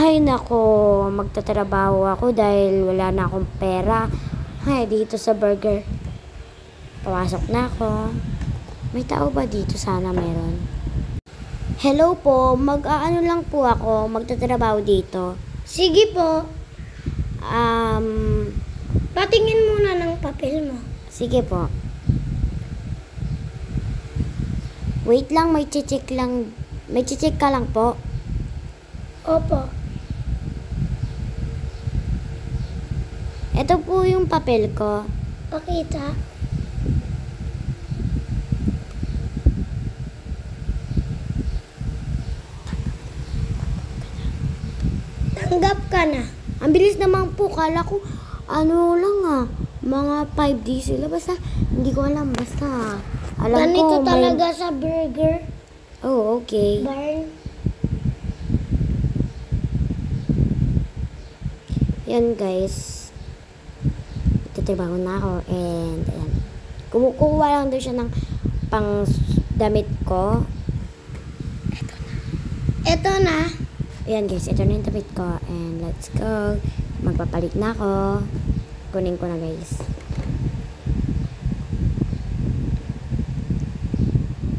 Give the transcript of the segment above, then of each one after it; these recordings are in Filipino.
Hay nako, magtatrabaho ako dahil wala na akong pera. Hay, dito sa burger. Pumasok na ako. May tao ba dito? Sana meron. Hello po, mag-aano lang po ako, magtatrabaho dito. Sige po. Um, Patingin muna ng papel mo. Sige po. Wait lang, may chichik lang. May chichik ka lang po. Opo. Ito po yung papel ko. Pakita. Tanggap ka na. Ang bilis naman po, kala ko, ano lang mga 5 days sila. Basta, hindi ko alam, basta. Alam Ganito ko, talaga sa burger Oh, okay. barn. Yan guys. Itatrabaho na ako and ayan. Kumukuha lang daw siya ng pang damit ko. Ito na. Ayan guys, ito na yung damit ko and let's go. Magpapalit na ako. Kunin ko na guys.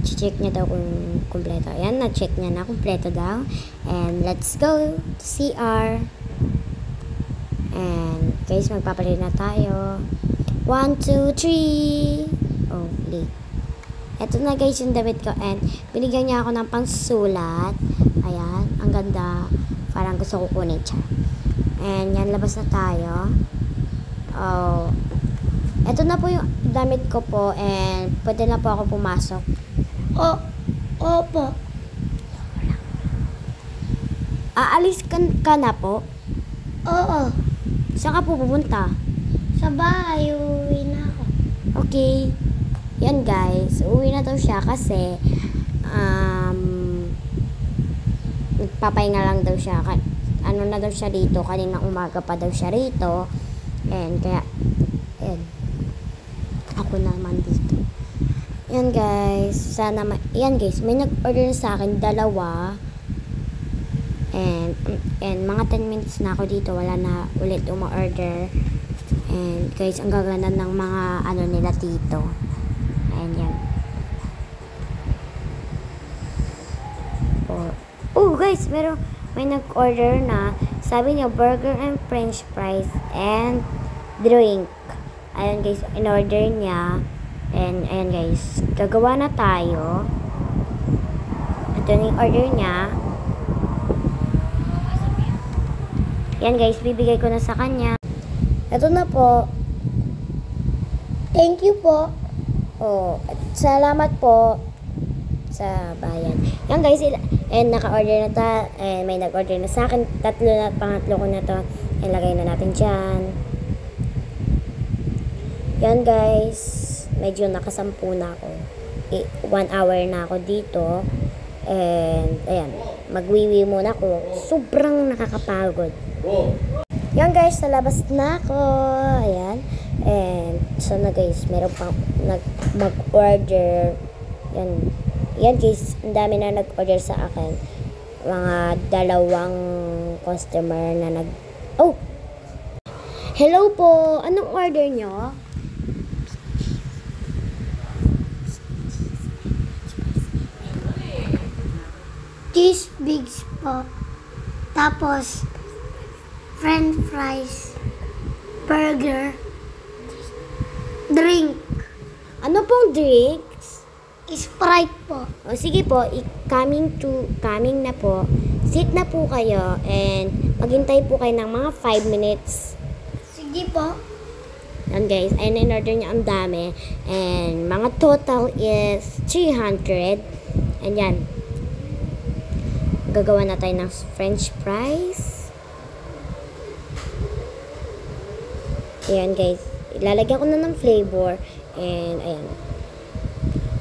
Check niya daw kung kumpleto. Ayan, na-check niya na kumpleto daw. And let's go to CR. And guys, magpapalit na tayo. 1, 2, 3. Oh, late. Ito na guys yung damit ko. And binigyan niya ako ng pangsulat. Ayan, ang ganda. Parang gusto ko kunin siya. And yan, labas na tayo. Oh. Ito na po yung damit ko po. And pwede na po ako pumasok. Opo. Aalis ka na po? Oo. Saan ka po pupunta? Sa bahay, uwi na ako. Okay. Yan guys, uwi na daw siya kasi nagpapahinga lang daw siya. Ano na daw siya dito, kaninang umaga pa daw siya rito. And kaya, ayan. Ako naman dito. Yan guys, yan guys, may nag-order na sa akin, 2. And mga 10 minutes na ako dito, wala na ulit uma-order. And guys, ang gaganda ng mga ano nila dito. And yan. Oh guys, may nag-order na. Sabi niya, burger and french fries and drink. Ayun guys, in-order niya. And ayan guys, gagawa na tayo. Ito na yung order niya. Yan guys, bibigay ko na sa kanya. Ito na po. Thank you po. Oh, salamat po sa bayan. Yan guys, and naka-order na ta. And may nag-order na sa akin. 3 na, pangatlo ko na to. Ilagay na natin dyan. Yan guys. Medyo nakasampu na ako. 1 hour na ako dito. And, ayan. Magwiwi muna ako. Sobrang nakakapagod. Yan guys, sa labas na ako. Ayan. And, so na guys, meron pang mag-order. Yan. Yan guys, ang dami na nag-order sa akin. Mga 2 customer na Oh! Hello po! Anong order nyo? Cheese bigs po. Tapos, french fries, burger, drink, Ano pong drinks? Sprite po. O sige po, coming na po. Sit na po kayo and maghintay po kayo ng mga 5 minutes. Sige po. Yan guys, ayun in order niya ang dami. And mga total is 300. And yan. Gagawa na tayo ng french fries. Ayan guys, ilalagyan ko na ng flavor. And ayan.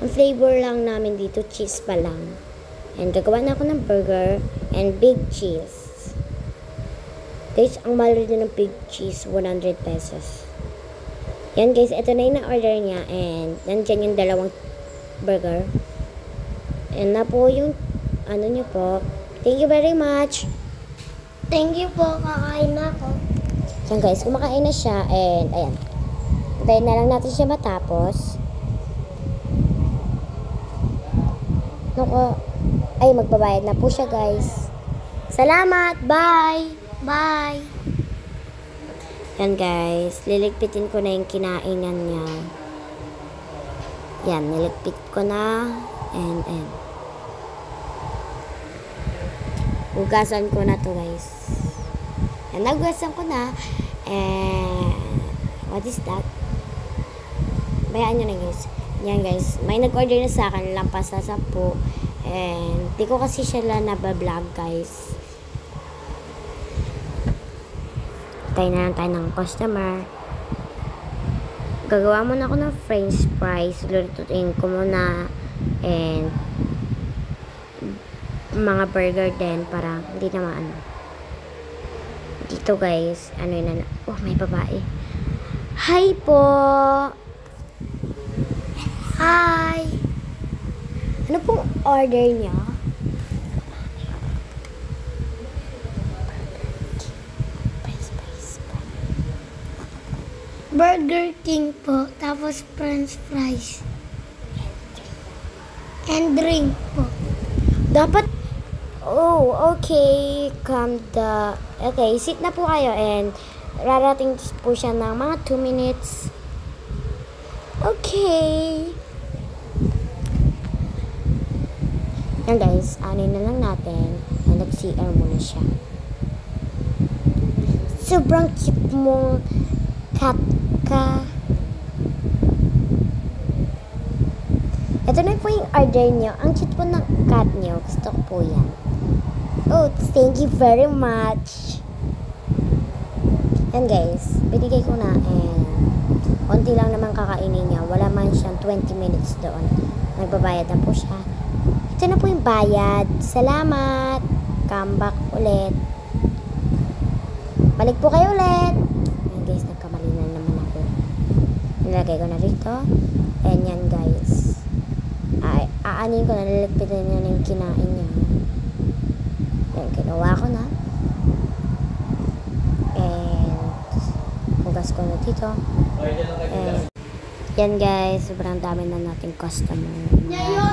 Ang flavor lang namin dito, cheese pa lang. And gagawa na ako ng burger and big cheese. Guys, ang mahal din ng big cheese, 100 pesos. Yan guys, ito na yung na-order niya. And nandyan yung 2 burger. And na po yung ano niyo po. Thank you very much. Thank you po. Kakain na ako. Yan guys, kumakain na siya and ayan. Hintayin na lang natin siya matapos. Naku, ay magbabayad na po siya guys. Salamat! Bye! Bye. Yan guys, liligpitin ko na yung kinainan niya. Yan, niligpit ko na. And hugasan ko na to guys. Yan, nagugasan ko na. And what is that? Bayaan nyo na guys. Yan guys, may nag-order na sa akin, lampas na 10. And di ko kasi siya lang nabablog guys. Tayo na lang tayo ng customer. Gagawa muna ako ng french fries. Lulutuin ko muna. And mga burger din para hindi naman ano. Dito guys, ano yun na. Oh, may babae. Hi po! Hi. Ano pong order niya? Burger King po. Tapos french fries. And drink po. Dapat, oh, okay, okay, sit na po kayo and rarating po siya ng mga 2 minutes. Okay. Yan guys, ano na lang natin. Nag-CR muna siya. Sobrang cute mong cat ka. Ito na po yung order niyo. Ang cute po ng cat niyo. Gusto ko po yan. Oh, thank you very much. Yan guys, binigay ko na and konti lang naman kakainin niya. Wala man siyang 20 minutes doon. Nagbabayad na po siya. Ito na po yung bayad. Salamat. Come back ulit. Balik po kayo ulit. Yan guys, nagkamali na naman ako. Nilagay ko na rito. And yan guys. Aanin ko na, nilagpitin niya yung kinain niya. Yan, kinuha ko na. And hugas ko na dito. And yan guys, sobrang dami na nating customer.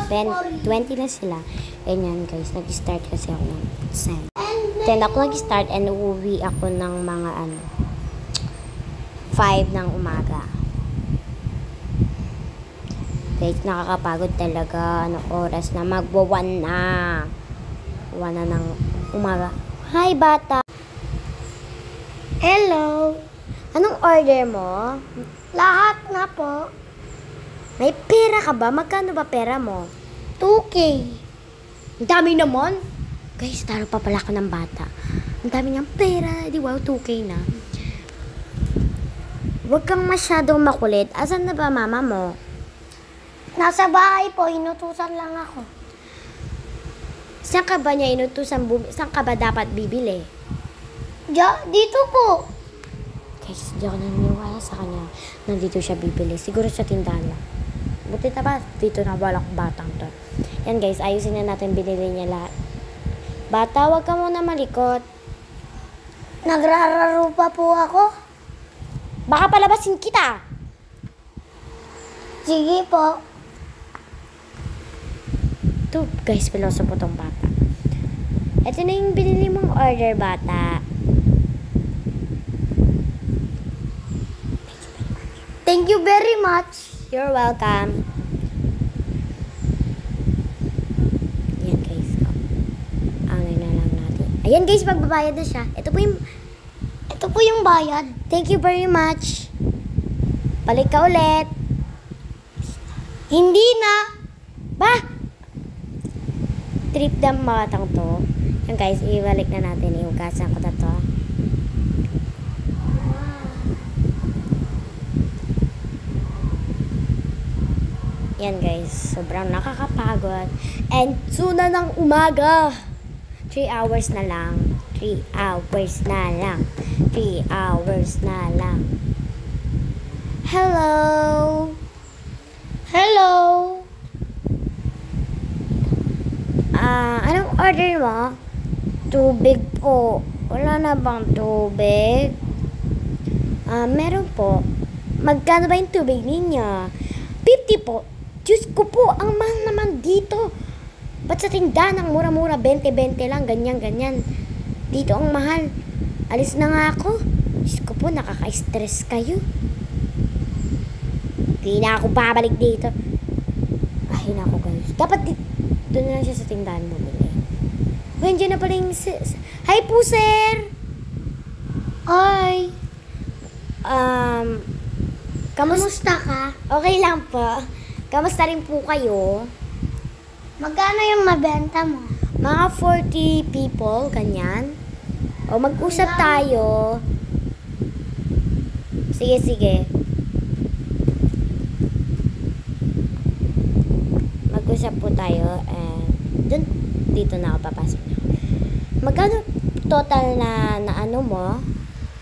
20 na sila. And yan guys, nag-start kasi ako ng 10. Then ako nag-start and uuwi ako ng mga 5 ng umaga. Guys, nakakapagod talaga. Anong oras na? Magwa-1 na. 1 na ng umaga. Hi, bata! Hello. Anong order mo? Lahat na po. May pera ka ba? Magkano ba pera mo? 2K. Ang dami naman. Guys, talo pa pala ako ng bata. Ang dami niyang pera. Di wow, 2K na. Huwag kang masyadong makulit. Asan na ba mama mo? Nasa bahay po. Inutusan lang ako. Saan ka ba niya inutusan? Saan ka ba dapat bibili? Dito po. Guys, di ako naniniwala sa kanya. Nandito siya bibili. Siguro sa tindahan lang. Buti na ba? Dito na walang batang to. Yan guys, ayusin na natin binili niya lahat. Bata, wag ka muna malikot. Nagrararo pa po ako. Baka palabasin kita. Sige po. Ito, guys, piloso po tong bata. Ito na yung binili mong order, bata. Thank you very much. You're welcome. Yan, guys. Ano na lang natin. Ayan, guys, magbabayad na siya. Ito po yung bayad. Thank you very much. Balik ka ulit. Hindi na. Ba? Trip ng matang to. Yan guys, ibalik na natin. Iugasan ko na to. Yan guys, sobrang nakakapagod. And soon na ng umaga. 3 hours na lang. 3 hours na lang. 3 hours na lang. Hello! Hello. Anong order mo? Tubig po. Wala na bang tubig? Meron po. Magkano ba yung tubig ninyo? 50 po. Diyos ko po, ang mahal naman dito. Ba't sa tindahan ang mura-mura, 20-20 lang, ganyan-ganyan. Dito ang mahal. Alis na nga ako. Diyos ko po, nakaka-stress kayo. Hindi na ako babalik dito. Ay, na ako guys. Dapat doon na lang siya sa tindahan bumili. Nandiyan na pala yung Hi po, sir! Oy, Kamusta? kamusta ka? Okay lang po. Kamusta rin po kayo? Magkano yung mabenta mo? Mga 40 people, ganyan. O mag-usap tayo. Sige, sige. Mag-usap po tayo. And dito na ako papasok. Magkano total na ano mo?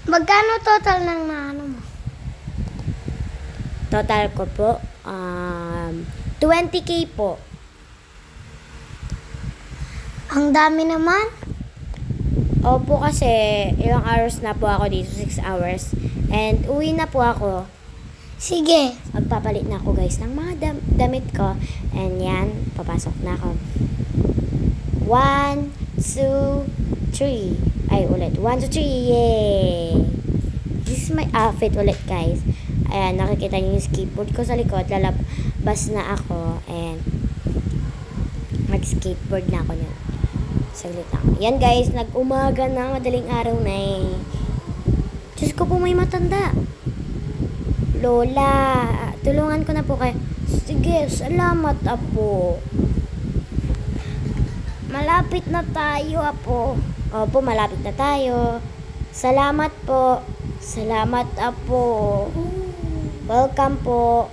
Magkano total ng naano mo? Total ko po, 20k po. Ang dami naman. Opo, kasi ilang hours na po ako dito, 6 hours. And uwi na po ako. Sige. Magpapalit na ako guys ng mga damit ko. And yan, papasok na ako. 1, 2, 3. Ay, ulit. 1, 2, 3. Yay! This is my outfit ulit guys. Ayan, nakikita niyo yung skateboard ko sa likod. Lalabas na ako. And mag-skateboard na ako niyan. Saglit lang. Yan guys, nag-umaga na, madaling araw na eh. Diyos ko po, may matanda. Lola, tulungan ko na po kayo. Sige, salamat apo. Malapit na tayo apo. Opo, malapit na tayo. Salamat po. Salamat apo. Welcome po.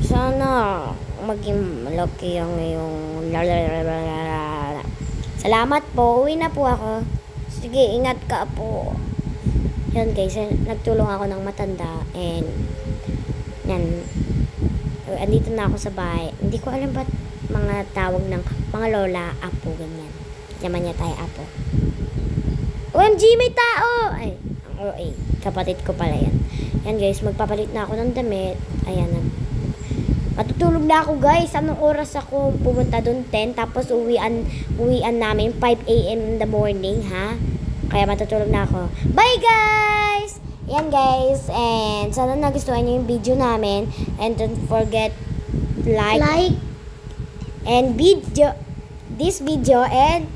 Sana maging malaki ang iyong salamat po. Uwi na po ako. Sige, ingat ka po. Yan guys, nagtulong ako ng matanda. And yan, andito na ako sa bahay. Hindi ko alam ba't mga tawag ng mga lola, apo, ganyan. Yaman niya tayo apo. OMG, may tao! Ay, ang OA. Kapatid ko pala yan. Yan guys, magpapalit na ako ng damit. Ayan, matutulog na ako guys. Anong oras ako pumunta doon? 10. Tapos uwian namin 5 a.m. in the morning, ha? Kaya matutulog na ako. Bye guys! Yan guys. And sana nagustuhan niyo yung video namin. And don't forget like and this video and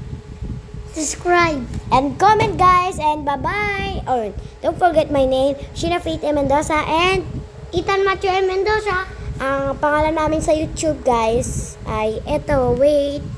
Subscribe. and comment guys. And bye-bye. Or don't forget my name, Sheena Faith M. Mendoza, and Ethan Matthew M. Mendoza. ang pangalan namin sa YouTube guys ay eto, wait.